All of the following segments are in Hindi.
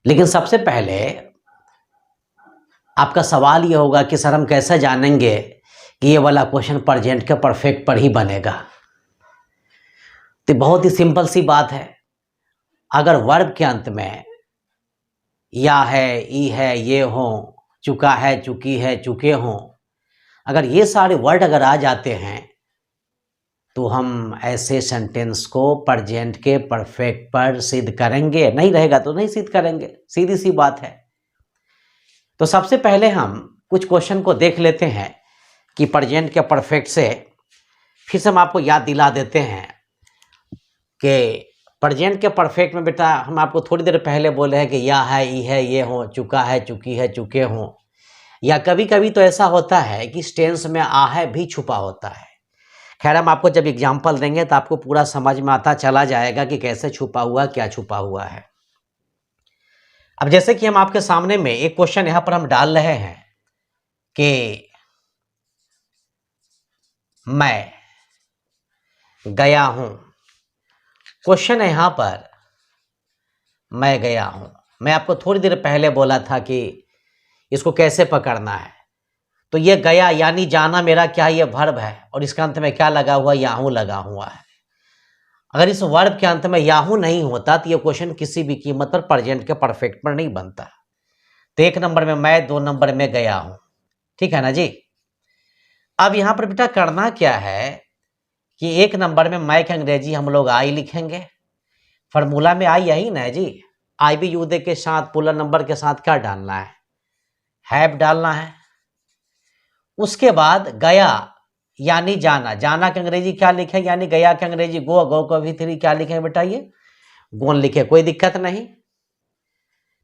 लेकिन सबसे पहले आपका सवाल ये होगा कि सर हम कैसे जानेंगे कि ये वाला क्वेश्चन प्रेजेंट के परफेक्ट पर ही बनेगा। तो बहुत ही सिंपल सी बात है, अगर वर्ब के अंत में या है, ई है, ये हो, चुका है, चुकी है, चुके हों, अगर ये सारे वर्ड अगर आ जाते हैं तो हम ऐसे सेंटेंस को प्रेजेंट के परफेक्ट पर सिद्ध करेंगे। नहीं रहेगा तो नहीं सिद्ध करेंगे, सीधी सी बात है। तो सबसे पहले हम कुछ क्वेश्चन को देख लेते हैं कि प्रेजेंट के परफेक्ट से। फिर से हम आपको याद दिला देते हैं कि प्रेजेंट के परफेक्ट में बेटा हम आपको थोड़ी देर पहले बोले हैं कि या है, ई है, ये हो, चुका है, चुकी है, चुके हों, या कभी कभी तो ऐसा होता है कि टेंस में आ है भी छुपा होता है। खैर हम आपको जब एग्जाम्पल देंगे तो आपको पूरा समझ में आता चला जाएगा कि कैसे छुपा हुआ, क्या छुपा हुआ है। अब जैसे कि हम आपके सामने में एक क्वेश्चन यहां पर हम डाल रहे हैं कि मैं गया हूं। क्वेश्चन है यहां पर मैं गया हूं। मैं आपको थोड़ी देर पहले बोला था कि इसको कैसे पकड़ना है। तो ये गया यानी जाना मेरा क्या है, ये वर्ब है और इसके अंत में क्या लगा हुआ, याहू लगा हुआ है। अगर इस वर्ब के अंत में याहू नहीं होता तो ये क्वेश्चन किसी भी कीमत पर प्रेजेंट के परफेक्ट पर नहीं बनता। तो 1 नंबर में मैं, 2 नंबर में गया हूं, ठीक है ना जी। अब यहां पर बेटा करना क्या है कि 1 नंबर में मैं के अंग्रेजी हम लोग आई लिखेंगे। फॉर्मूला में आई यही ना जी, आई बी यूदे के साथ पुलर नंबर के साथ क्या डालना है, हैव डालना है। उसके बाद गया यानी जाना, जाना के अंग्रेजी क्या लिखे, यानी गया के अंग्रेजी गो, गो को भी 3 क्या लिखे बेटा, ये गोन लिखे, कोई दिक्कत नहीं।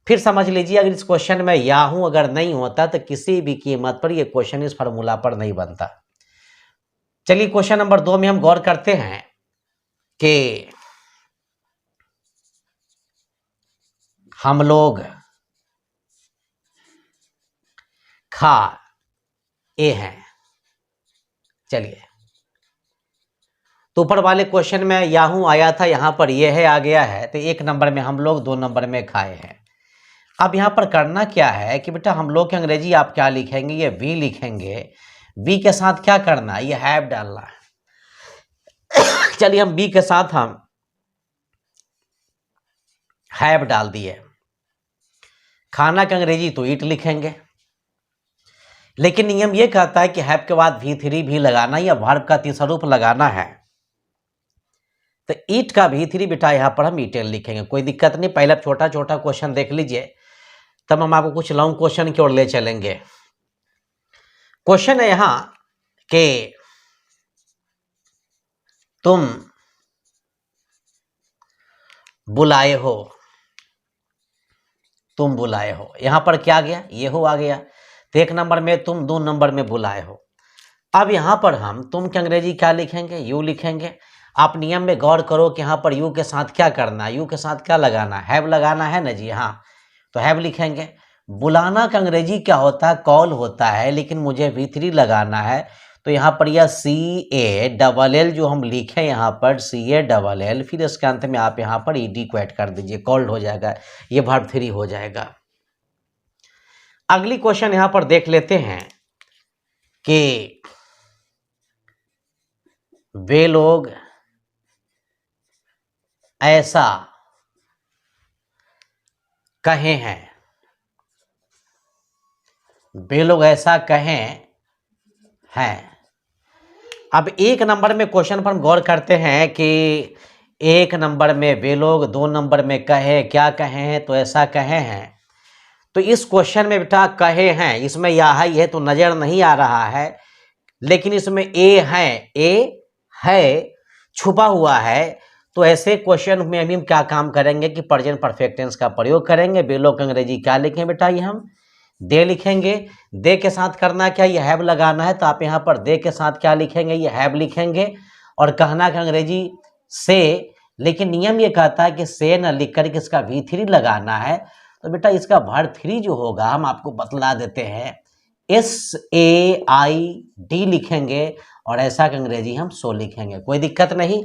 फिर समझ लीजिए अगर इस क्वेश्चन में याहू अगर नहीं होता तो किसी भी कीमत पर ये क्वेश्चन इस फॉर्मूला पर नहीं बनता। चलिए क्वेश्चन नंबर 2 में हम गौर करते हैं कि हम लोग खा ए हैं। चलिए, तो ऊपर वाले क्वेश्चन में याहू आया था, यहां पर ये है आ गया है, तो 1 नंबर में हम लोग, 2 नंबर में खाए हैं। अब यहां पर करना क्या है कि बेटा हम लोग के अंग्रेजी आप क्या लिखेंगे, ये वी लिखेंगे। वी के साथ क्या करना है, ये हैव डालना है। चलिए हम बी के साथ हम हैव डाल दिए। खाना के अंग्रेजी तो ईट लिखेंगे, लेकिन नियम ये कहता है कि हैव के बाद V3 भी लगाना या वर्ब का तीसरा रूप लगाना है। तो ईट का V3 बेटा यहां पर हम ईटेल लिखेंगे, कोई दिक्कत नहीं। पहले छोटा छोटा क्वेश्चन देख लीजिए, तब हम आपको कुछ लॉन्ग क्वेश्चन की ओर ले चलेंगे। क्वेश्चन है यहां कि तुम बुलाए हो, तुम बुलाए हो, यहां पर क्या गया, ये हो आ गया। तो 1 नंबर में तुम, 2 नंबर में बुलाए हो। अब यहां पर हम तुम के अंग्रेजी क्या लिखेंगे, यू लिखेंगे। आप नियम में गौर करो कि यहां पर यू के साथ क्या करना है, यू के साथ क्या लगाना है, हैव लगाना है ना जी, हाँ, तो हैव लिखेंगे। बुलाना का अंग्रेजी क्या होता है, कॉल होता है, लेकिन मुझे V3 लगाना है, तो यहाँ पर यह CALL जो हम लिखे यहाँ पर CALL, फिर इसके अंत में आप यहाँ पर ED को ऐड कर दीजिए, कॉल्ड हो जाएगा, ये वर्ब 3 हो जाएगा। अगली क्वेश्चन यहाँ पर देख लेते हैं कि वे लोग ऐसा कहे हैं, वे लोग ऐसा कहें हैं। अब 1 नंबर में क्वेश्चन पर हम गौर करते हैं कि 1 नंबर में वे लोग, 2 नंबर में कहे, क्या कहे हैं, तो ऐसा कहे हैं। तो इस क्वेश्चन में बेटा कहे हैं, इसमें या है तो नजर नहीं आ रहा है, लेकिन इसमें ए है छुपा हुआ है। तो ऐसे क्वेश्चन में हम क्या काम करेंगे कि प्रेजेंट परफेक्ट टेंस का प्रयोग करेंगे। वे लोग अंग्रेजी क्या लिखें बेटा, ये हम दे लिखेंगे। दे के साथ करना क्या, ये हैव लगाना है, तो आप यहाँ पर दे के साथ क्या लिखेंगे, ये हैव लिखेंगे। और कहना का अंग्रेजी से, लेकिन नियम ये कहता है कि से न लिख कर के इसका V3 लगाना है। तो बेटा इसका वर्ब 3 जो होगा हम आपको बतला देते हैं, SAID लिखेंगे और ऐसा का अंग्रेजी हम सो लिखेंगे, कोई दिक्कत नहीं।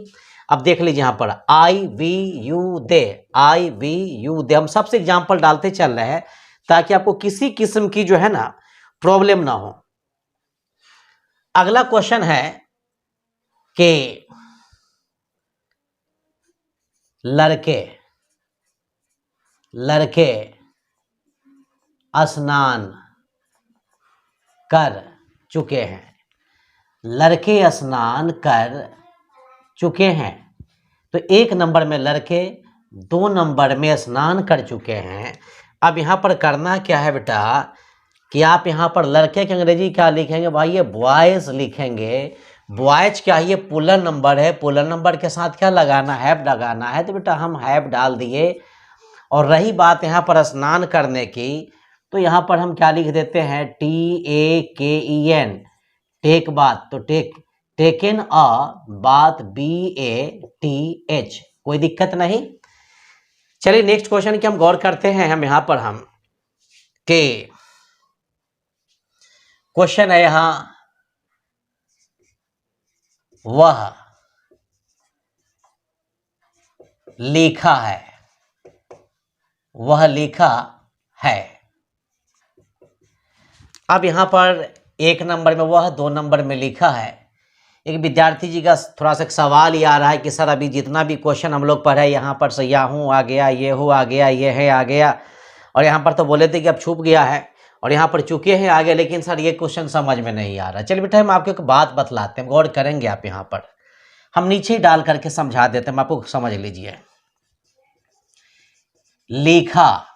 अब देख लीजिए यहाँ पर I we you they, I we you they, हम सबसे एग्जाम्पल डालते चल रहे हैं ताकि आपको किसी किस्म की जो है ना प्रॉब्लम ना हो। अगला क्वेश्चन है कि लड़के स्नान कर चुके हैं, लड़के स्नान कर चुके हैं। तो 1 नंबर में लड़के, 2 नंबर में स्नान कर चुके हैं। अब यहाँ पर करना क्या है बेटा कि आप यहाँ पर लड़के की अंग्रेजी क्या लिखेंगे भाई, ये बॉयज लिखेंगे। बॉयज क्या है, ये पुलर नंबर है, पुलर नंबर के साथ क्या लगाना, हैव लगाना है, तो बेटा हम हैव डाल दिए। और रही बात यहाँ पर स्नान करने की, तो यहाँ पर हम क्या लिख देते हैं, TAKEN, टेक बात, तो टेकन अ बात, BATH, कोई दिक्कत नहीं। चलिए नेक्स्ट क्वेश्चन की हम गौर करते हैं। हम यहाँ पर हम के क्वेश्चन है यहाँ, वह लिखा है, वह लिखा है। अब यहाँ पर 1 नंबर में वह, 2 नंबर में लिखा है। एक विद्यार्थी जी का थोड़ा सा सवाल ये आ रहा है कि सर अभी जितना भी क्वेश्चन हम लोग पढ़े यहाँ पर से याहू आ गया, ये हो आ गया, ये है आ गया, और यहाँ पर तो बोले थे कि अब छुप गया है, और यहाँ पर चुके हैं आ गया, लेकिन सर ये क्वेश्चन समझ में नहीं आ रहा। चलिए बेटा हम आपको एक बात बतलाते हैं, गौर करेंगे आप। यहाँ पर हम नीचे ही डाल करके समझा देते हैं, आपको समझ लीजिए। लिखा,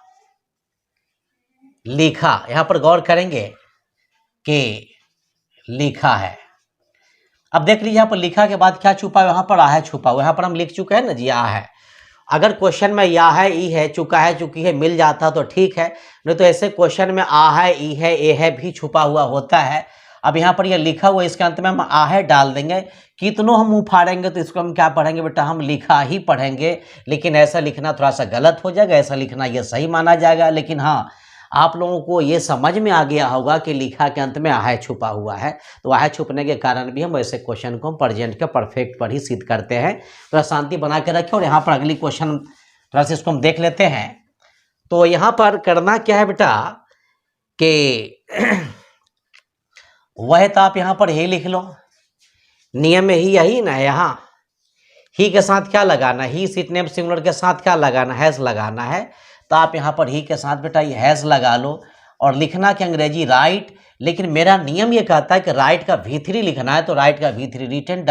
लिखा, यहाँ पर गौर करेंगे कि लिखा है। अब देख लीजिए यहाँ पर लिखा के बाद क्या छुपा है, यहाँ पर आ है छुपा हुआ। यहाँ पर हम लिख चुके हैं ना जी, आ है। अगर क्वेश्चन में या है, ई है, चुका है, चुकी है मिल जाता तो ठीक है, नहीं तो ऐसे क्वेश्चन में आ है, ई है, ए है भी छुपा हुआ होता है। अब यहाँ पर ये लिखा हुआ, इसके अंत में हम आ है डाल देंगे। कितनों हम मुँह फाड़ेंगे तो इसको हम क्या पढ़ेंगे बेटा, हम लिखा ही पढ़ेंगे। लेकिन ऐसा लिखना थोड़ा सा गलत हो जाएगा, ऐसा लिखना ये सही माना जाएगा। लेकिन हाँ, आप लोगों को ये समझ में आ गया होगा कि लिखा के अंत में आहे छुपा हुआ है, तो आहे छुपने के कारण भी हम ऐसे क्वेश्चन को हम प्रेजेंट के परफेक्ट पर ही सिद्ध करते हैं। थोड़ा शांति बना के रखें। और यहाँ पर अगली क्वेश्चन थोड़ा सा इसको हम देख लेते हैं। तो यहाँ पर करना क्या है बेटा कि वह, तो आप यहाँ पर ही लिख लो, नियम में ही यही ना, यहाँ ही के साथ क्या लगाना, ही सिट नेम सिंगुलर के साथ क्या लगाना, हैज लगाना है। तो आप यहाँ पर ही के साथ बेटा ये हैज लगा लो। और लिखना कि अंग्रेजी राइट, लेकिन मेरा नियम ये कहता है कि राइट का V3 लिखना है, तो राइट का V3 रिटन,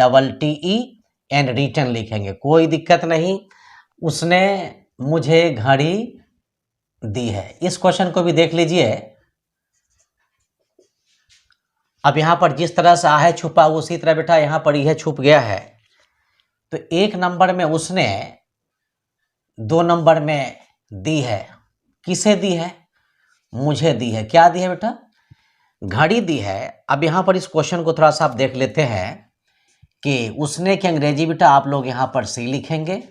WRITTEN रिटन लिखेंगे, कोई दिक्कत नहीं। उसने मुझे घड़ी दी है। इस क्वेश्चन को भी देख लीजिए। अब यहाँ पर जिस तरह से आ है छुपा, उसी तरह बेटा यहाँ पर यह छुप गया है। तो 1 नंबर में उसने, 2 नंबर में दी है। किसे दी है, मुझे दी है। क्या दी है बेटा, घड़ी दी है। अब यहाँ पर इस क्वेश्चन को थोड़ा सा आप देख लेते हैं कि उसने की अंग्रेजी बेटा आप लोग यहाँ पर सी लिखेंगे।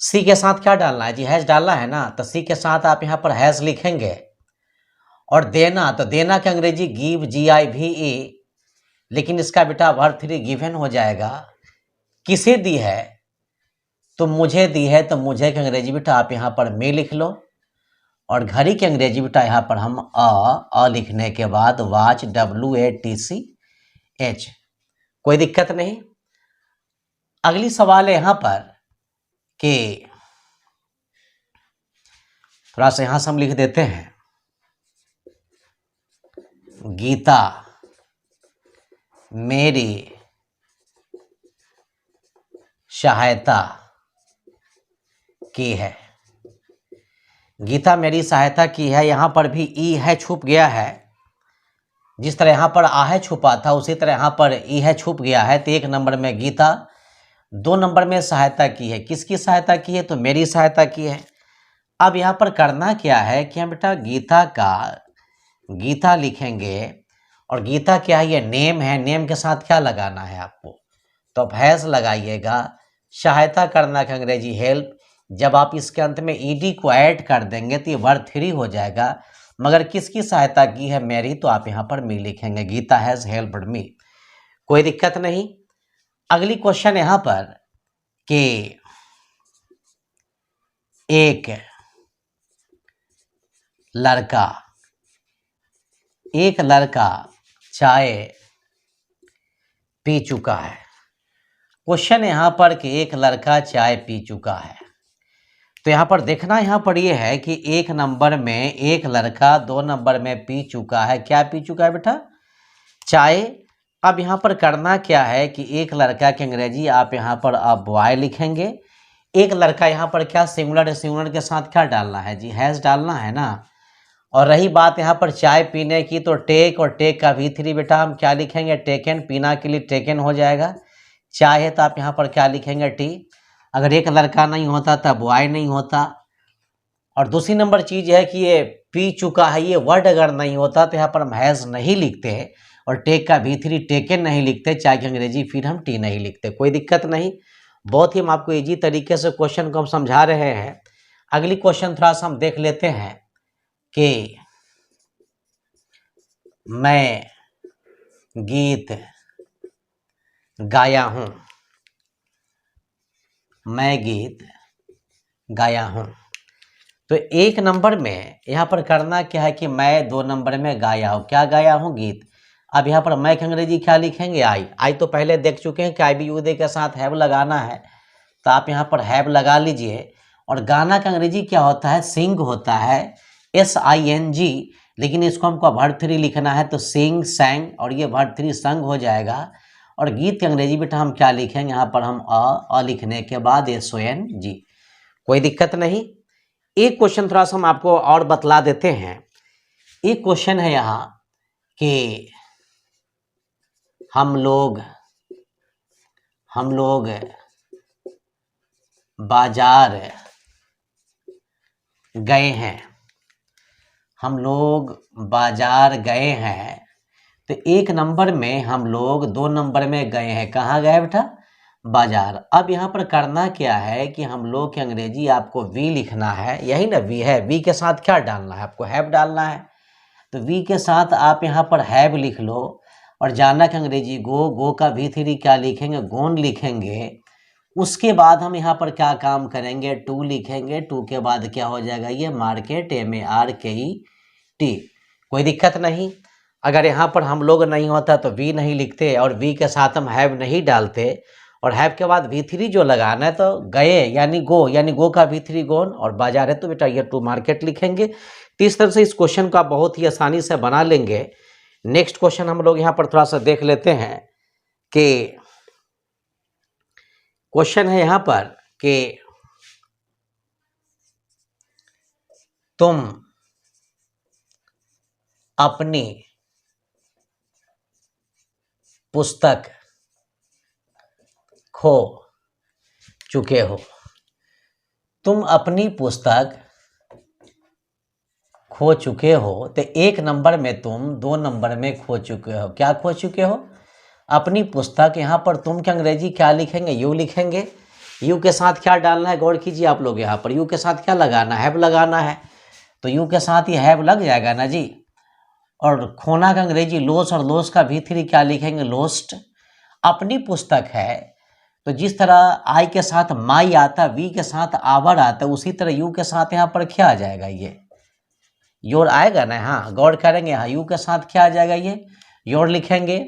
सी के साथ क्या डालना है जी, हैज डालना है ना, तो सी के साथ आप यहाँ पर हैज लिखेंगे। और देना, तो देना की अंग्रेजी गिव, GIVE, लेकिन इसका बेटा वर्ब 3 गिवन हो जाएगा। किसे दी है, तो मुझे दी है, तो मुझे की अंग्रेजी बेटा आप यहाँ पर मे लिख लो। और घड़ी की अंग्रेजी बेटा यहाँ पर हम अ लिखने के बाद वॉच, WATCH, कोई दिक्कत नहीं। अगली सवाल है यहाँ पर कि थोड़ा सा यहाँ से हम लिख देते हैं, गीता मेरी सहायता की है। गीता मेरी सहायता की है। यहाँ पर भी ई है छुप गया है। जिस तरह यहाँ पर आ है छुपा था, उसी तरह यहाँ पर ई है छुप गया है। तो 1 नंबर में गीता, 2 नंबर में सहायता की है। किसकी सहायता की है, तो मेरी सहायता की है। अब यहाँ पर करना क्या है कि हम बेटा गीता का गीता लिखेंगे। और गीता क्या है, ये नेम है, नेम के साथ क्या लगाना है आपको, तो आप हैज लगाइएगा। सहायता करना का अंग्रेजी हेल्प। जब आप इसके अंत में ईडी को ऐड कर देंगे तो ये वर्ब 3 हो जाएगा। मगर किसकी सहायता की है, मेरी, तो आप यहाँ पर मी लिखेंगे। गीता हैज हेल्प्ड मी, कोई दिक्कत नहीं। अगली क्वेश्चन यहां पर कि एक लड़का चाय पी चुका है। क्वेश्चन यहां पर कि एक लड़का चाय पी चुका है, तो यहां पर देखना यहां पर यह है कि एक नंबर में एक लड़का 2 नंबर में पी चुका है। क्या पी चुका है बेटा? चाय। अब यहां पर करना क्या है कि एक लड़का की अंग्रेजी आप यहां पर आप बॉय लिखेंगे। एक लड़का यहां पर क्या सिंगुलर है, सिंगुलर के साथ क्या डालना है जी? हैज डालना है ना। और रही बात यहाँ पर चाय पीने की, तो टेक और टेक का V3 बेटा हम क्या लिखेंगे? टेकन। पीना के लिए टेकन हो जाएगा। चाय है तो आप यहाँ पर क्या लिखेंगे? टी। अगर एक लड़का नहीं होता तब बॉय नहीं होता। और दूसरी नंबर चीज़ है कि ये पी चुका है, ये वर्ड अगर नहीं होता तो यहाँ पर हम हैज़ नहीं लिखते और टेक का V3 टेकन नहीं लिखते, चाय की अंग्रेजी फिर हम टी नहीं लिखते। कोई दिक्कत नहीं, बहुत ही हम आपको ईजी तरीके से क्वेश्चन को हम समझा रहे हैं। अगली क्वेश्चन थोड़ा सा हम देख लेते हैं कि मैं गीत गाया हूँ। मैं गीत गाया हूँ, तो एक नंबर में यहाँ पर करना क्या है कि मैं 2 नंबर में गाया हूँ। क्या गाया हूँ? गीत। अब यहाँ पर मैं की अंग्रेजी क्या लिखेंगे? आई तो पहले देख चुके हैं कि आई बी यू दे के साथ हैव लगाना है, तो आप यहाँ पर हैव लगा लीजिए। और गाना का अंग्रेजी क्या होता है? सिंग होता है, SING, लेकिन इसको हमको वर्ड 3 लिखना है तो सिंग, सैंग, और ये वर्ड 3 संग हो जाएगा। और गीत की अंग्रेजी बेटा हम क्या लिखेंगे? यहाँ पर हम अ लिखने के बाद SONG। कोई दिक्कत नहीं। एक क्वेश्चन थोड़ा सा हम आपको और बतला देते हैं। एक क्वेश्चन है यहाँ कि हम लोग बाजार गए हैं। हम लोग बाजार गए हैं, तो एक नंबर में हम लोग 2 नंबर में गए हैं। कहाँ गए बेटा? बाजार। अब यहाँ पर करना क्या है कि हम लोग की अंग्रेजी आपको वी लिखना है, यही ना वी है। वी के साथ क्या डालना है? आपको हैव डालना है, तो वी के साथ आप यहाँ पर हैव लिख लो। और जाना की अंग्रेजी गो का V3 क्या लिखेंगे? गोन लिखेंगे। उसके बाद हम यहाँ पर क्या काम करेंगे? टू लिखेंगे। टू के बाद क्या हो जाएगा? ये मार्केट, MARKET। कोई दिक्कत नहीं। अगर यहाँ पर हम लोग नहीं होता तो वी नहीं लिखते और वी के साथ हम हैव नहीं डालते, और हैव के बाद V3 जो लगाना है तो गए यानी गो का V3 गोन, और बाजार है तो बेटा ये टू मार्केट लिखेंगे। तो इस तरह से इस क्वेश्चन को आप बहुत ही आसानी से बना लेंगे। नेक्स्ट क्वेश्चन हम लोग यहाँ पर थोड़ा सा देख लेते हैं कि क्वेश्चन है यहाँ पर कि तुम अपनी पुस्तक खो चुके हो। तुम अपनी पुस्तक खो चुके हो, तो एक नंबर में तुम 2 नंबर में खो चुके हो। क्या खो चुके हो? अपनी पुस्तक। यहाँ पर तुम की अंग्रेजी क्या लिखेंगे? यू लिखेंगे। यू के साथ क्या डालना है? गौर कीजिए आप लोग, यहाँ पर यू के साथ क्या लगाना है? हैव लगाना है, तो यू के साथ ये हैव लग जाएगा ना जी। और खोना का अंग्रेजी लॉस, और लॉस का V3 क्या लिखेंगे? लॉस्ट। अपनी पुस्तक है, तो जिस तरह आई के साथ माई आता, वी के साथ आवर आता, उसी तरह यू के साथ यहाँ पर क्या आ जाएगा? ये योर आएगा ना। हाँ, गौर करेंगे, हाँ यू के साथ क्या आ जाएगा? ये योर लिखेंगे।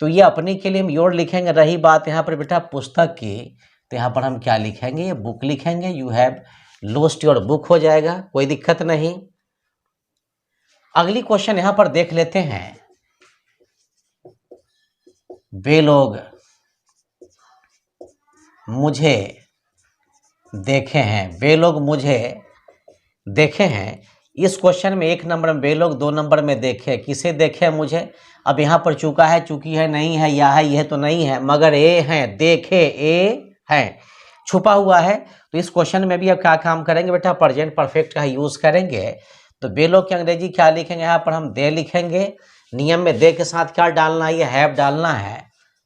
तो ये अपनी के लिए हम योर लिखेंगे। रही बात यहाँ पर बेटा पुस्तक की, तो यहाँ पर हम क्या लिखेंगे? ये बुक लिखेंगे। You have lost your book हो जाएगा। कोई दिक्कत नहीं। अगली क्वेश्चन यहाँ पर देख लेते हैं। वे लोग मुझे देखे हैं। वे लोग मुझे देखे हैं। इस क्वेश्चन में एक नंबर में वे लोग, 2 नंबर में देखे। किसे देखे? मुझे। अब यहाँ पर चुका है, चुकी है, नहीं है, या है, यह तो नहीं है, मगर ए है। देखे, ए है, छुपा हुआ है। तो इस क्वेश्चन में भी अब क्या काम करेंगे बेटा? प्रेजेंट परफेक्ट का यूज करेंगे। तो वे लोग की अंग्रेजी क्या लिखेंगे? यहाँ पर हम दे लिखेंगे। नियम में दे के साथ क्या डालना है? ये हैव डालना है,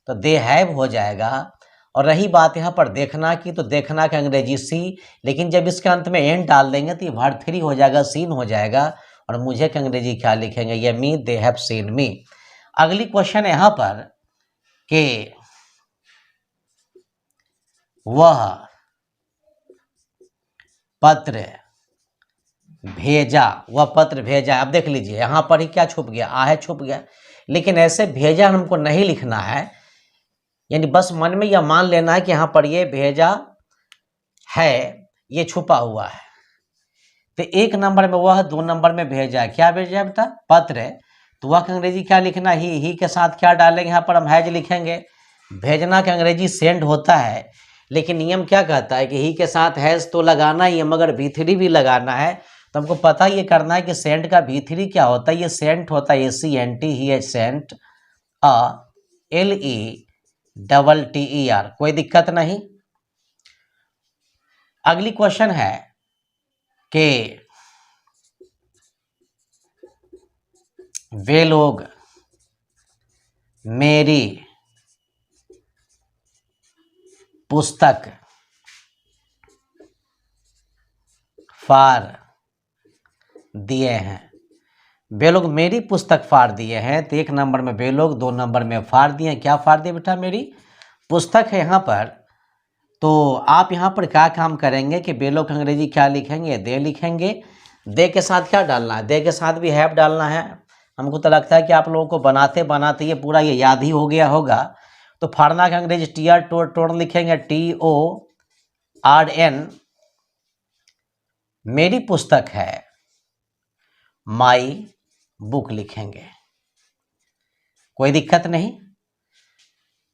तो दे हैव हो जाएगा। और रही बात यहाँ पर देखना की, तो देखना का अंग्रेजी सी, लेकिन जब इसके अंत में एन डाल देंगे तो ये वर्ड 3 हो जाएगा, सीन हो जाएगा। और मुझे का अंग्रेजी क्या लिखेंगे? ये मी, दे हैव सीन मी। अगली क्वेश्चन है यहाँ पर कि वह पत्र भेजा, वह पत्र भेजा। अब देख लीजिए यहाँ पर ही क्या छुप गया, आ है छुप गया, लेकिन ऐसे भेजा हमको नहीं लिखना है, यानी बस मन में यह मान लेना है कि यहाँ पर ये भेजा है, ये छुपा हुआ है। तो 1 नंबर में वह, 2 नंबर में भेजा, क्या भेजा बेटा, पत्र। तो वह का अंग्रेजी क्या लिखना, ही के साथ क्या डालेंगे, यहाँ पर हम हैज लिखेंगे। भेजना का अंग्रेजी सेंड होता है, लेकिन नियम क्या कहता है कि ही के साथ हैज तो लगाना ही है, मगर V3 भी लगाना है। तो हमको पता ये करना है कि सेंट का V3 क्या होता है, ये सेंट होता है SENT, ही है सेंट, LETTER, कोई दिक्कत नहीं। अगली क्वेश्चन है कि वे लोग मेरी पुस्तक फाड़ दिए हैं। वे लोग मेरी पुस्तक फाड़ दिए हैं। तो 1 नंबर में वे लोग, 2 नंबर में फाड़ दिए। क्या फाड़ दिए बेटा, मेरी पुस्तक है यहाँ पर। तो आप यहाँ पर क्या काम करेंगे कि वे लोग अंग्रेजी क्या लिखेंगे, दे लिखेंगे। दे के साथ क्या डालना है, दे के साथ भी हैव डालना है। हमको तो लगता है कि आप लोगों को बनाते बनाते ये पूरा ये याद ही हो गया होगा। तो फाड़ना का अंग्रेजी TR, टोड़ लिखेंगे, TORN। मेरी पुस्तक है, माई बुक लिखेंगे, कोई दिक्कत नहीं।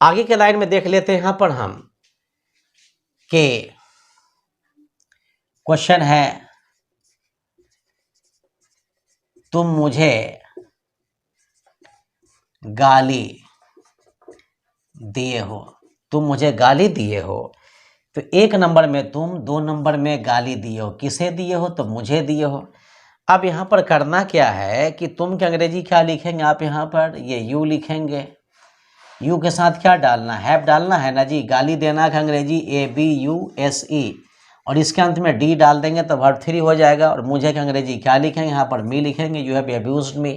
आगे के लाइन में देख लेते हैं यहाँ पर हम कि क्वेश्चन है, तुम मुझे गाली दिए हो, तुम मुझे गाली दिए हो। तो 1 नंबर में तुम, 2 नंबर में गाली दिए हो। किसे दिए हो, तो मुझे दिए हो। अब यहाँ पर करना क्या है कि तुम के अंग्रेजी क्या लिखेंगे, आप यहाँ पर ये यू लिखेंगे। यू के साथ क्या डालना, हैव डालना है ना जी। गाली देना का अंग्रेजी ABUSE, और इसके अंत में डी डाल देंगे तो वर्ब 3 हो जाएगा। और मुझे का अंग्रेजी क्या लिखेंगे, यहाँ पर मी लिखेंगे, यू हैव अब्यूज्ड मी,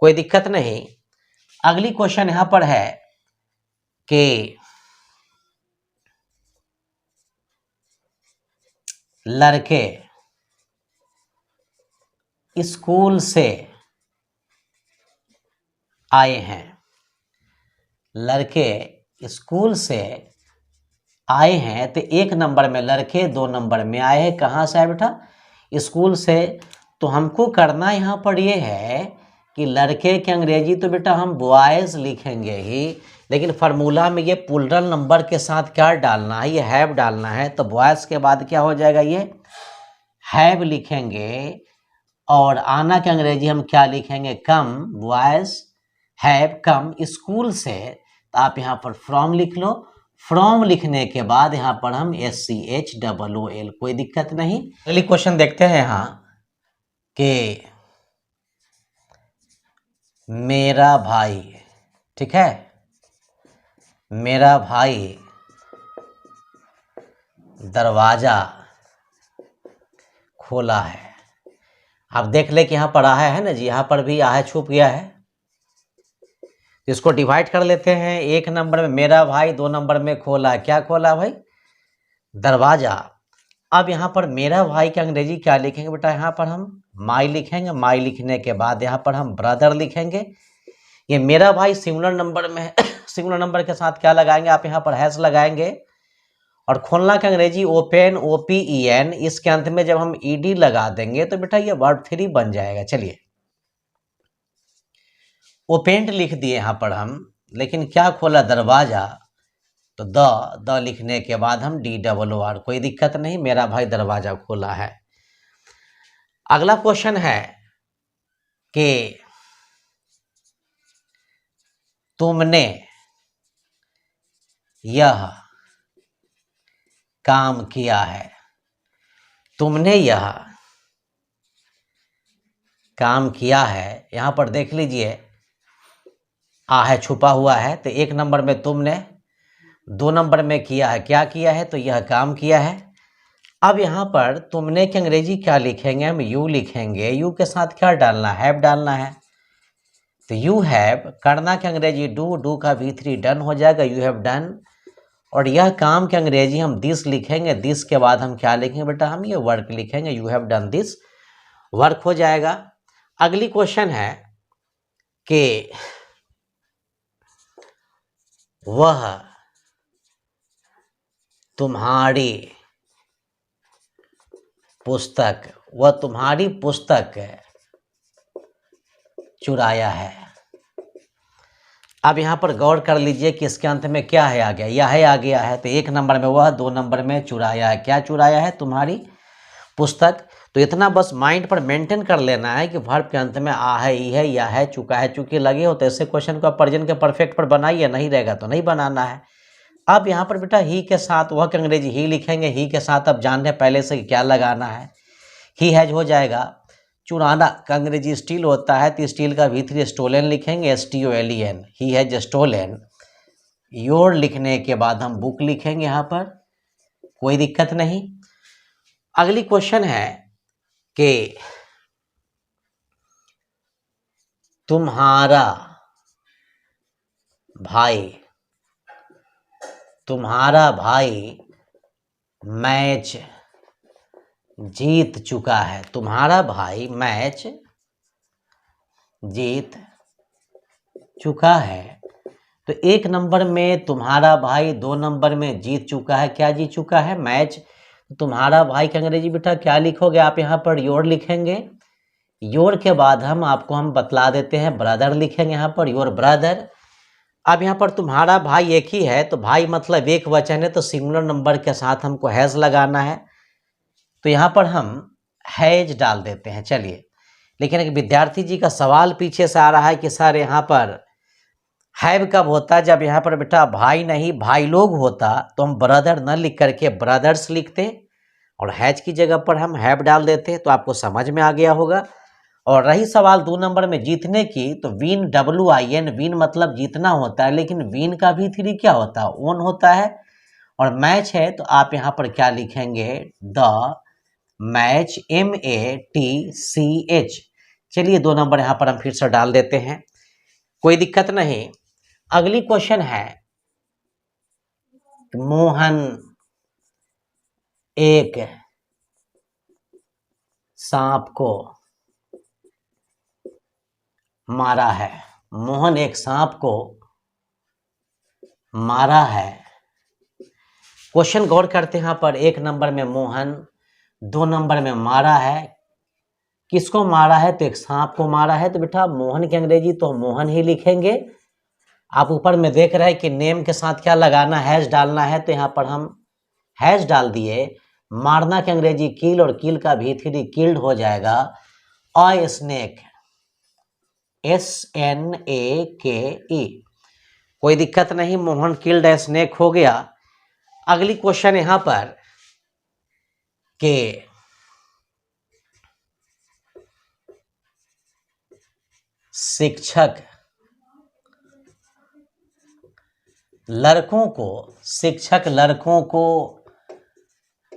कोई दिक्कत नहीं। अगली क्वेश्चन यहाँ पर है कि लड़के स्कूल से आए हैं। लड़के स्कूल से आए हैं। तो 1 नंबर में लड़के, 2 नंबर में आए हैं। कहाँ से आए बेटा, स्कूल से। तो हमको करना यहाँ पर ये है कि लड़के के अंग्रेजी तो बेटा हम बॉयज़ लिखेंगे ही, लेकिन फार्मूला में ये प्लूरल नंबर के साथ क्या डालना है, ये हैव डालना है। तो बॉयज़ के बाद क्या हो जाएगा, ये हैव लिखेंगे। और आना के अंग्रेजी हम क्या लिखेंगे, कम। बॉयज़ हैव कम स्कूल से। तो आप यहाँ पर फ्रॉम लिख लो। फ्रॉम लिखने के बाद यहाँ पर हम SCHOOL, कोई दिक्कत नहीं। अगली क्वेश्चन देखते हैं यहाँ कि मेरा भाई, ठीक है, मेरा भाई दरवाजा खोला है। आप देख ले कि यहाँ पर आया है ना जी, यहाँ पर भी आया छुप गया है। इसको डिवाइड कर लेते हैं। 1 नंबर में मेरा भाई, 2 नंबर में खोला। क्या खोला भाई, दरवाजा। अब यहाँ पर मेरा भाई के अंग्रेजी क्या लिखेंगे बेटा, यहाँ पर हम माई लिखेंगे। माई लिखने के बाद यहाँ पर हम ब्रदर लिखेंगे। ये मेरा भाई सिंगुलर नंबर में है, सिंगुलर नंबर के साथ क्या लगाएंगे, आप यहाँ पर हैज लगाएंगे। और खोलना का अंग्रेजी ओपन, OPEN। इसके अंत में जब हम ED लगा देंगे तो बेटा ये वर्ब 3 बन जाएगा। चलिए, ओपेंट लिख दिए यहाँ पर हम, लेकिन क्या खोला, दरवाजा। तो द लिखने के बाद हम DOOR, कोई दिक्कत नहीं, मेरा भाई दरवाजा खोला है। अगला क्वेश्चन है कि तुमने यह काम किया है। तुमने यह काम किया है, यहाँ पर देख लीजिए आ है छुपा हुआ है। तो 1 नंबर में तुमने, 2 नंबर में किया है, क्या किया है, तो यह काम किया है। अब यहाँ पर तुमने के अंग्रेजी क्या लिखेंगे, हम यू लिखेंगे। यू के साथ क्या डालना, हैव डालना है। तो यू हैव। करना के अंग्रेजी डू, डू का V3 डन हो जाएगा, यू हैव डन। और यह काम के अंग्रेजी हम दिस लिखेंगे, दिस के बाद हम क्या लिखेंगे बेटा, हम ये वर्क लिखेंगे, you have done this work हो जाएगा। अगली क्वेश्चन है कि वह तुम्हारी पुस्तक, वह तुम्हारी पुस्तक चुराया है। अब यहाँ पर गौर कर लीजिए कि इसके अंत में क्या है आ गया, यह है आ गया है, तो 1 नंबर में वह, 2 नंबर में चुराया है। क्या चुराया है? तुम्हारी पुस्तक। तो इतना बस माइंड पर मेंटेन कर लेना है कि वर्ब के अंत में आ है, ई है, या है, चुका है, चूंकि लगे हो तो ऐसे क्वेश्चन को आप प्रेजेंट के परफेक्ट पर बनाइए, नहीं रहेगा तो नहीं बनाना है। अब यहाँ पर बेटा ही के साथ वह के अंग्रेजी ही लिखेंगे, ही के साथ अब जान रहे पहले से क्या लगाना है, ही हैज हो जाएगा। चुराना का अंग्रेजी स्टील होता है, तो स्टील का V3 स्टोलन लिखेंगे, STOLEN, he has stolen. Your लिखने के बाद हम बुक लिखेंगे, यहाँ पर कोई दिक्कत नहीं। अगली क्वेश्चन है कि तुम्हारा भाई मैच जीत चुका है। तुम्हारा भाई मैच जीत चुका है। तो 1 नंबर में तुम्हारा भाई, 2 नंबर में जीत चुका है। क्या जीत चुका है? मैच। तुम्हारा भाई के अंग्रेजी बेटा क्या लिखोगे आप? यहाँ पर योर लिखेंगे, योर के बाद हम बतला देते हैं, ब्रदर लिखेंगे यहाँ पर, योर ब्रदर। अब यहाँ पर तुम्हारा भाई एक ही है, तो भाई मतलब एक वचन है, तो सिंगुलर नंबर के साथ हमको हैज लगाना है, तो यहाँ पर हम हैज डाल देते हैं। चलिए, लेकिन एक विद्यार्थी जी का सवाल पीछे से आ रहा है कि सर यहाँ पर हैव कब होता? जब यहाँ पर बेटा भाई नहीं भाई लोग होता तो हम ब्रदर न लिख करके ब्रदर्स लिखते और हैज की जगह पर हम हैव डाल देते, तो आपको समझ में आ गया होगा। और रही सवाल 2 नंबर में जीतने की, तो विन, WIN, विन मतलब जीतना होता है, लेकिन विन का V3 क्या होता है? ओन होता है। और मैच है तो आप यहाँ पर क्या लिखेंगे? The match, MATCH। चलिए 2 नंबर यहाँ पर हम फिर से डाल देते हैं, कोई दिक्कत नहीं। अगली क्वेश्चन है, मोहन एक सांप को मारा है। मोहन एक सांप को मारा है। क्वेश्चन गौर करते हैं यहाँ पर, 1 नंबर में मोहन, 2 नंबर में मारा है। किसको मारा है? तो एक सांप को मारा है, तो बेटा मोहन की अंग्रेजी तो मोहन ही लिखेंगे। आप ऊपर में देख रहे हैं कि नेम के साथ क्या लगाना, हैज डालना है, तो यहाँ पर हम हैज डाल दिए। मारना के अंग्रेजी किल, और किल का V3 किल्ड हो जाएगा। अ स्नेक, SNAKE, कोई दिक्कत नहीं, मोहन किल्ड ए स्नेक हो गया। अगली क्वेश्चन यहाँ पर कि शिक्षक लड़कों को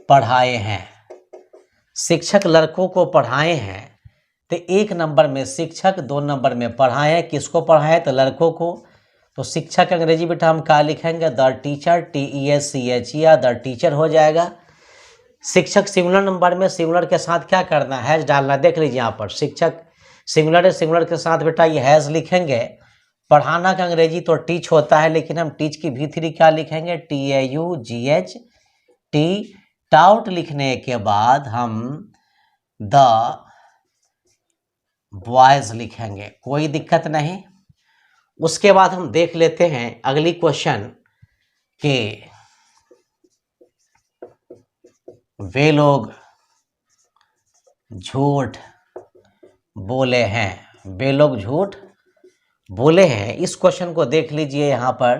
पढ़ाए हैं। शिक्षक लड़कों को पढ़ाए हैं, तो 1 नंबर में शिक्षक, 2 नंबर में पढ़ाए हैं। किसको पढ़ाए? तो लड़कों को। तो शिक्षक अंग्रेजी बेटा हम क्या लिखेंगे? द टीचर, TEACH, या द टीचर हो जाएगा। शिक्षक सिंगुलर नंबर में, सिंगुलर के साथ क्या करना है? हैज डालना। देख लीजिए यहाँ पर शिक्षक सिंगुलर है, सिंगुलर के साथ बेटा ये हैज लिखेंगे। पढ़ाना का अंग्रेजी तो टीच होता है, लेकिन हम टीच की V3 क्या लिखेंगे? TAUGH, टाउट लिखने के बाद हम द बॉयज लिखेंगे, कोई दिक्कत नहीं। उसके बाद हम देख लेते हैं अगली क्वेश्चन कि वे लोग झूठ बोले हैं। वे लोग झूठ बोले हैं। इस क्वेश्चन को देख लीजिए यहाँ पर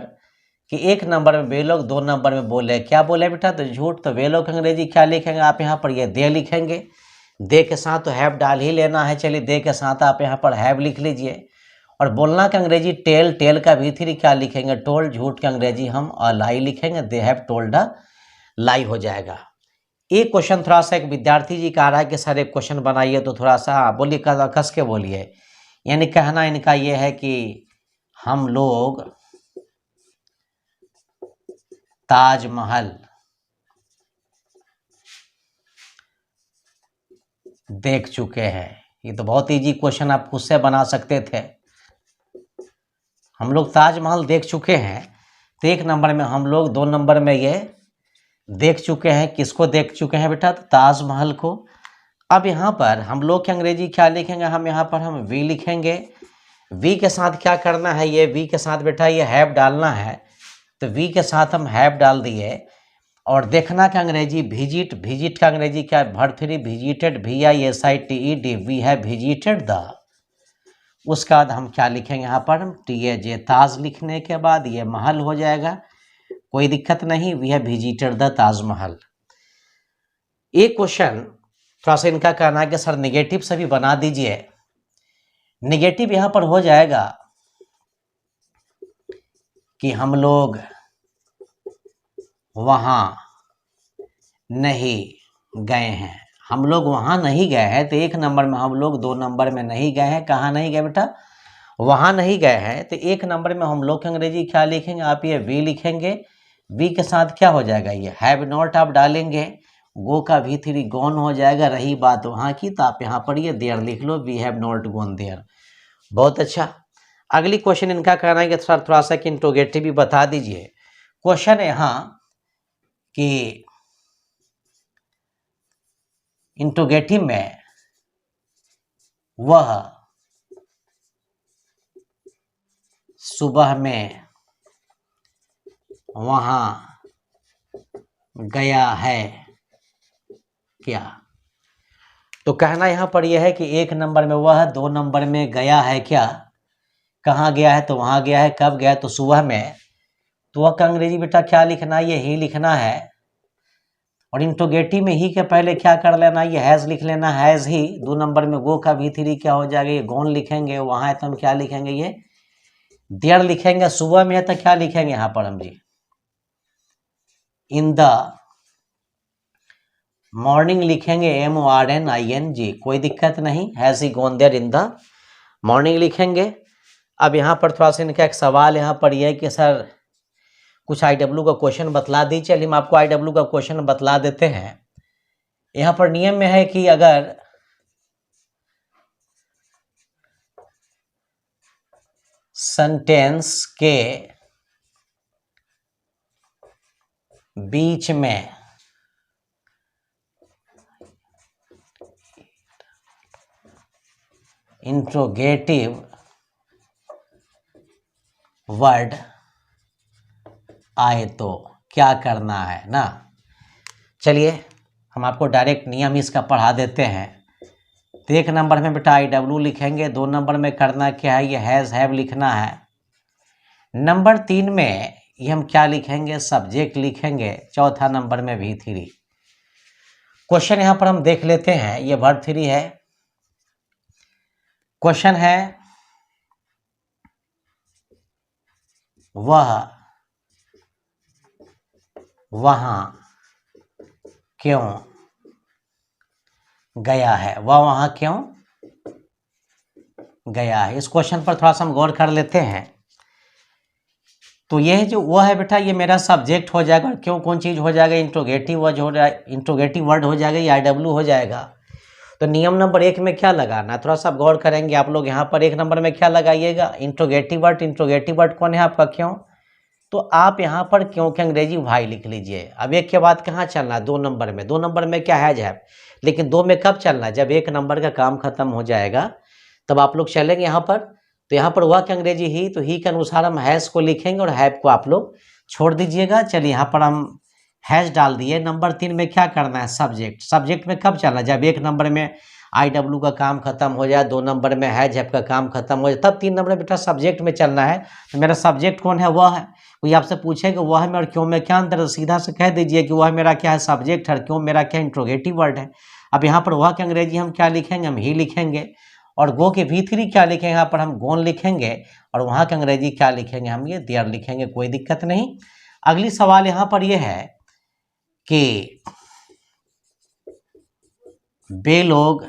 कि 1 नंबर में वे लोग, 2 नंबर में बोले। क्या बोले बेटा? तो झूठ। तो वे लोग अंग्रेजी क्या लिखेंगे आप? यहाँ पर ये दे लिखेंगे। दे के साथ तो हैव डाल ही लेना है। चलिए दे के साथ आप यहाँ पर हैव लिख लीजिए। और बोलना का अंग्रेजी टेल, टेल का V3 क्या लिखेंगे? टोल्ड। झूठ का अंग्रेजी हम अ लाई लिखेंगे, दे हैव टोल्ड अ लाई हो जाएगा। एक क्वेश्चन थोड़ा सा एक विद्यार्थी जी का आ रहा है कि सर एक क्वेश्चन बनाइए, तो थोड़ा सा बोलिए, कस के बोलिए। यानी कहना इनका ये है कि हम लोग ताजमहल देख चुके हैं? ये तो बहुत इजी क्वेश्चन आप खुद से बना सकते थे। हम लोग ताजमहल देख चुके हैं, तो 1 नंबर में हम लोग, 2 नंबर में ये देख चुके हैं। किसको देख चुके हैं बेटा? तो ताजमहल को। अब यहाँ पर हम लोग के अंग्रेजी क्या लिखेंगे? हम यहाँ पर हम वी लिखेंगे। वी के साथ क्या करना है? ये वी के साथ बेटा ये हैव डालना है, तो वी के साथ हम हैव डाल दिए। और देखना का अंग्रेजी विजिट, विजिट का अंग्रेजी क्या है? वर्ब 3 विजिटेड, VISITED, वी है विजिटेड द। उसके बाद हम क्या लिखेंगे? यहाँ पर हम TAJ, ताज लिखने के बाद ये महल हो जाएगा, कोई दिक्कत नहीं। वी है विजिटेड द ताजमहल। एक क्वेश्चन थोड़ा सा इनका कहना है कि सर निगेटिव से भी बना दीजिए। निगेटिव यहाँ पर हो जाएगा कि हम लोग वहाँ नहीं गए हैं। हम लोग वहाँ नहीं गए हैं, तो 1 नंबर में हम लोग, 2 नंबर में नहीं गए हैं। कहाँ नहीं गए बेटा? वहाँ नहीं गए हैं, तो 1 नंबर में हम लोग के अंग्रेजी क्या लिखेंगे? आप ये वी लिखेंगे। वी के साथ क्या हो जाएगा? ये हैव नॉट आप डालेंगे, गो का V3 गॉन हो जाएगा। रही बात वहाँ की, तो आप यहाँ पर ये देयर लिख लो, we have not gone there. बहुत अच्छा। अगली क्वेश्चन इनका कहना है कि सर थोड़ा सा कि इंट्रोगेटिव भी बता दीजिए। क्वेश्चन है यहाँ कि इंट्रोगेटिव में वह सुबह में वहाँ गया है क्या? तो कहना यहाँ पर यह है कि 1 नंबर में वह, 2 नंबर में गया है क्या? कहाँ गया है? तो वहाँ गया है। कब गया? तो सुबह में। तो वह का अंग्रेजी बेटा क्या लिखना है? ये ही लिखना है। और इंट्रोगेटिव में ही के पहले क्या कर लेना है? ये हैज़ लिख लेना, हैज़ ही। 2 नंबर में गो का V3 क्या हो जाएगा? ये गॉन लिखेंगे। वहाँ है तो हम क्या लिखेंगे? ये देयर लिखेंगे। सुबह में है तो क्या लिखेंगे यहाँ पर हम जी? इन द मॉर्निंग लिखेंगे, MORNING, कोई दिक्कत नहीं। Has he gone there in the morning लिखेंगे। अब यहाँ पर थोड़ा सा इनका एक सवाल यहाँ पर यह है कि सर कुछ IW का क्वेश्चन बतला दीजिए। चलिए हम आपको IW का क्वेश्चन बतला देते हैं। यहाँ पर नियम में है कि अगर सेंटेंस के बीच में इंट्रोगेटिव वर्ड आए तो क्या करना है ना। चलिए हम आपको डायरेक्ट नियम इसका पढ़ा देते हैं। तो 1 नंबर में बेटा IW लिखेंगे। 2 नंबर में करना क्या है? ये हैज़ हैव लिखना है। नंबर 3 में ये हम क्या लिखेंगे? सब्जेक्ट लिखेंगे। चौथा नंबर में V3। क्वेश्चन यहाँ पर हम देख लेते हैं। ये वर्ब 3 है। क्वेश्चन है वह वहाँ क्यों गया है? वह वहाँ क्यों गया है? इस क्वेश्चन पर थोड़ा सा हम गौर कर लेते हैं। तो यह जो वह है बेटा, ये मेरा सब्जेक्ट हो जाएगा। क्यों कौन चीज़ हो जाएगा? इंट्रोगेटिव वर्ड हो जाएगा, इंट्रोगेटिव वर्ड हो जाएगा, या IW हो जाएगा। तो नियम नंबर 1 में क्या लगाना, थोड़ा सा गौर करेंगे आप लोग। यहाँ पर 1 नंबर में क्या लगाइएगा? Interrogative word. इंट्रोगेटिव वर्ड कौन है आपका? क्यों। तो आप यहाँ पर क्यों के अंग्रेजी वाई लिख लीजिए। अब 1 के बाद कहाँ चलना है? 2 नंबर में। 2 नंबर में क्या है? लेकिन 2 में कब चलना है? जब 1 नंबर का काम खत्म हो जाएगा तब आप लोग चलेंगे यहाँ पर। तो यहाँ पर वह के अंग्रेजी ही, तो ही के अनुसार हम हैज़ को लिखेंगे और हैव को आप लोग छोड़ दीजिएगा। चलिए यहाँ पर हम हैज़ डाल दिए। नंबर 3 में क्या करना है? सब्जेक्ट। सब्जेक्ट में कब चलना है? जब 1 नंबर में IW का काम खत्म हो जाए, 2 नंबर में हैज़ हैव का काम खत्म हो जाए, तब 3 नंबर में बेटा सब्जेक्ट में चलना है। तो मेरा सब्जेक्ट कौन है? वह है। कोई आपसे पूछेगा वह में और क्यों में क्या अंतर है, सीधा से कह दीजिए कि वह मेरा क्या है? सब्जेक्ट है। क्यों मेरा क्या? इंट्रोगेटिव वर्ड है। अब यहाँ पर वह के अंग्रेजी हम क्या लिखेंगे? हम ही लिखेंगे। और गो के V3 क्या लिखेंगे? यहाँ पर हम गोन लिखेंगे। और वहाँ के अंग्रेजी क्या लिखेंगे? हम ये देयर लिखेंगे। कोई दिक्कत नहीं। अगली सवाल यहाँ पर यह है कि वे लोग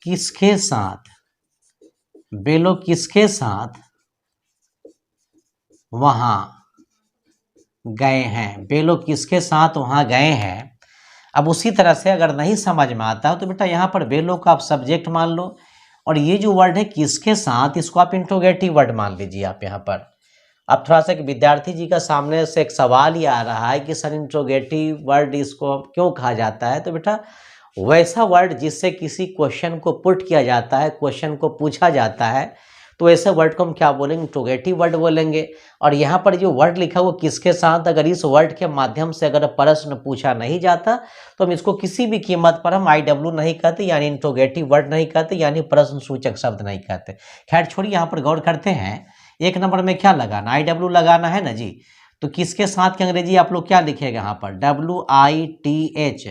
किसके साथ वहाँ गए हैं, वे लोग किसके साथ वहाँ गए हैं। अब उसी तरह से अगर नहीं समझ में आता हो तो बेटा यहाँ पर वे लोग का आप सब्जेक्ट मान लो, और ये जो वर्ड है किसके साथ, इसको आप इंट्रोगेटिव वर्ड मान लीजिए आप यहाँ पर। अब थोड़ा सा एक विद्यार्थी जी का सामने से एक सवाल ही आ रहा है कि सर इंट्रोगेटिव वर्ड इसको क्यों कहा जाता है, तो बेटा वैसा वर्ड जिससे किसी क्वेश्चन को पुट किया जाता है, क्वेश्चन को पूछा जाता है, तो ऐसे वर्ड को हम क्या बोलेंगे, इंट्रोगेटिव वर्ड बोलेंगे। और यहाँ पर जो वर्ड लिखा वो किसके साथ, अगर इस वर्ड के माध्यम से अगर प्रश्न पूछा नहीं जाता तो हम इसको किसी भी कीमत पर हम IW नहीं कहते, यानी इंट्रोगेटिव वर्ड नहीं कहते, यानी प्रश्न सूचक शब्द नहीं कहते। खैर छोड़िए, यहाँ पर गौर करते हैं। एक नंबर में क्या लगाना, IW लगाना है ना जी, तो किसके साथ की अंग्रेजी आप लोग क्या लिखेगा यहाँ पर, WITH,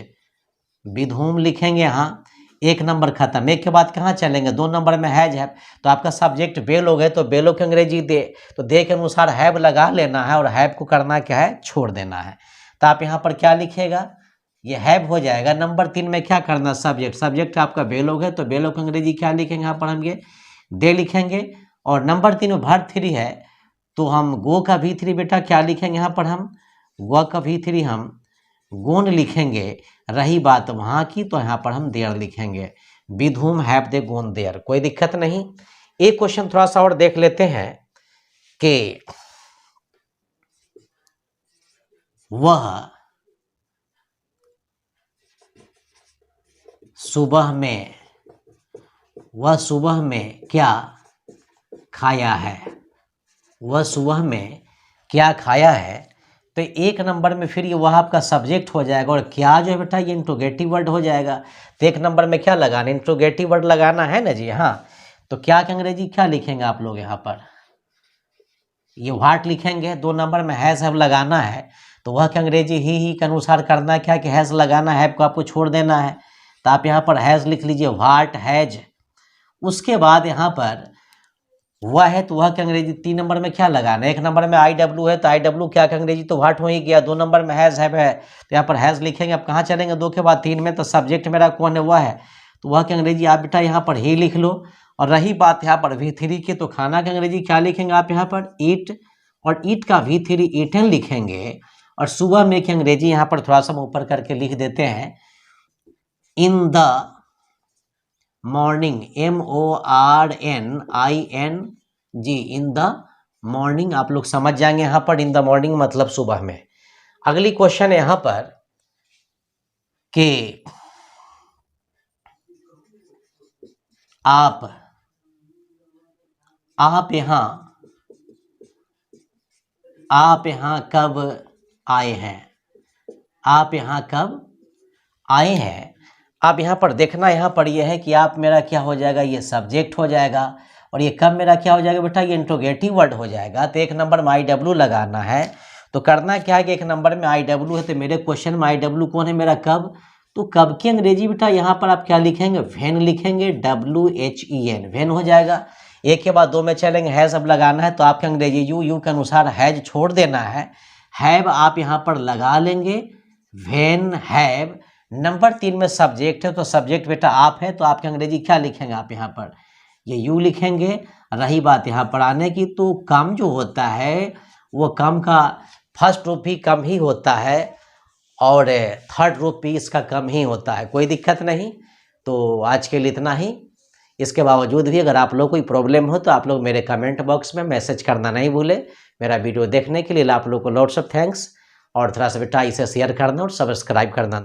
विद होम लिखेंगे यहाँ। एक नंबर खत्म। एक के बाद कहाँ चलेंगे, 2 नंबर में हैज है, तो आपका सब्जेक्ट वे लोग है तो वे लोग की अंग्रेजी दे, तो दे के अनुसार हैव लगा लेना है और हैव को करना क्या है, छोड़ देना है। तो आप यहाँ पर क्या लिखेगा, ये हैव हो जाएगा। नंबर 3 में क्या करना, सब्जेक्ट, सब्जेक्ट आपका वे लोग है तो वे लोग की अंग्रेजी क्या लिखेंगे, यहाँ पर हम ये दे लिखेंगे। और नंबर 3 में वर्ब 3 है तो हम गो का V3 बेटा क्या लिखेंगे, यहाँ पर हम गो का V3 हम गोन लिखेंगे। रही बात वहाँ की तो यहाँ पर हम देयर लिखेंगे, with whom have they gone there, कोई दिक्कत नहीं। एक क्वेश्चन थोड़ा सा और देख लेते हैं कि वह सुबह में क्या खाया है, वह सुबह में क्या खाया है। तो एक नंबर में फिर ये वह आपका सब्जेक्ट हो जाएगा, और क्या जो है बेटा ये इंट्रोगेटिव वर्ड हो जाएगा। तो एक नंबर में क्या लगाना, इंट्रोगेटिव वर्ड लगाना है ना जी। हाँ, तो क्या की अंग्रेजी क्या लिखेंगे आप लोग यहाँ पर, ये व्हाट लिखेंगे। 2 नंबर में हैज़ हैव लगाना है, तो वह की अंग्रेजी ही के अनुसार करना क्या कि हैज़ लगाना है, को आपको छोड़ देना है। तो आप यहाँ पर हैज़ लिख लीजिए, व्हाट हैज। उसके बाद यहाँ पर वह है तो वह की अंग्रेजी 3 नंबर में क्या लगाना है। 1 नंबर में IW है तो IW क्या की अंग्रेजी तो व्हाट हो ही गया। 2 नंबर में हैज़ हैव है तो यहाँ पर हैज़ लिखेंगे। अब कहाँ चलेंगे, 2 के बाद 3 में, तो सब्जेक्ट मेरा कौन है, वह है, तो वह की अंग्रेजी आप बेटा यहाँ पर ही लिख लो। और रही बात यहाँ पर V3 की, तो खाना की अंग्रेजी क्या लिखेंगे आप यहाँ पर, ईट, और ईट का V3 ईटन लिखेंगे। और सुबह में की अंग्रेजी यहाँ पर थोड़ा सा हम ऊपर करके लिख देते हैं, इन the morning, MORNING, in the morning, आप लोग समझ जाएंगे यहाँ पर इन द मॉर्निंग मतलब सुबह में। अगली क्वेश्चन है यहाँ पर कि आप यहाँ कब आए हैं, आप यहाँ कब आए हैं। अब यहाँ पर देखना, यहाँ पर यह है कि आप मेरा क्या हो जाएगा, ये सब्जेक्ट हो जाएगा, और ये कब मेरा क्या हो जाएगा बेटा, ये इंट्रोगेटिव वर्ड हो जाएगा। तो 1 नंबर में IW लगाना है, तो करना क्या है कि 1 नंबर में IW है तो मेरे क्वेश्चन में IW कौन है, मेरा कब। तो कब की अंग्रेजी बेटा यहाँ पर आप क्या लिखेंगे, वेन लिखेंगे, WHEN, वेन हो जाएगा। 1 के बाद 2 में चलेंगे, हैज़ अब लगाना है, तो आपकी अंग्रेजी यू के अनुसार हैज छोड़ देना है, हैव आप यहाँ पर लगा लेंगे, वेन हैव। नंबर 3 में सब्जेक्ट है तो सब्जेक्ट बेटा आप है, तो आपकी अंग्रेजी क्या लिखेंगे आप यहाँ पर, ये यू लिखेंगे। रही बात यहाँ पर आने की, तो कम जो होता है वो कम का फर्स्ट रूप ही कम ही होता है और थर्ड रूप भी इसका कम ही होता है, कोई दिक्कत नहीं। तो आज के लिए इतना ही। इसके बावजूद भी अगर आप लोग कोई प्रॉब्लम हो तो आप लोग मेरे कमेंट बॉक्स में मैसेज करना नहीं भूले। मेरा वीडियो देखने के लिए आप लोग को लॉट्स ऑफ थैंक्स, और थोड़ा सा बेटा इसे शेयर करना और सब्सक्राइब करना।